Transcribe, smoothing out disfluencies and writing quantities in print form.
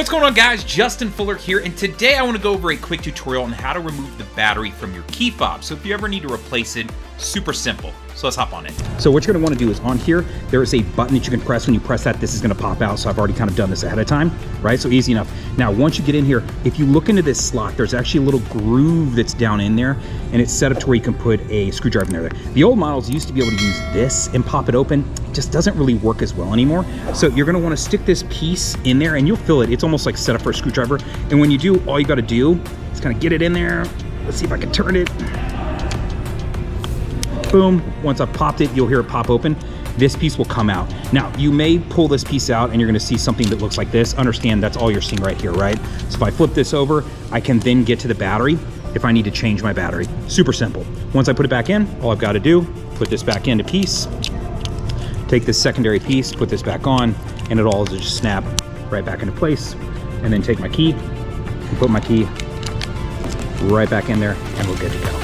What's going on, guys? Justin Fuller here, and today I want to go over a quick tutorial on how to remove the battery from your key fob. So if you ever need to replace it, super simple. So let's hop on in. So what you're going to want to do is on here, there is a button that you can press. When you press that, this is going to pop out. So I've already kind of done this ahead of time, right? So easy enough. Now, once you get in here, if you look into this slot, there's actually a little groove that's down in there, and it's set up to where you can put a screwdriver in there. The old models used to be able to use this and pop it open. It just doesn't really work as well anymore. So you're going to want to stick this piece in there, and you'll feel it. It's almost like set up for a screwdriver. And when you do, all you got to do is kind of get it in there. Let's see if I can turn it. Boom. Once I've popped it, you'll hear it pop open. This piece will come out. Now, you may pull this piece out and you're gonna see something that looks like this. Understand that's all you're seeing right here, right? So if I flip this over, I can then get to the battery if I need to change my battery. Super simple. Once I put it back in, all I've got to do, put this back into piece, take this secondary piece, put this back on, and it all just snap right back into place. And then take my key and put my key right back in there, and we're good to go.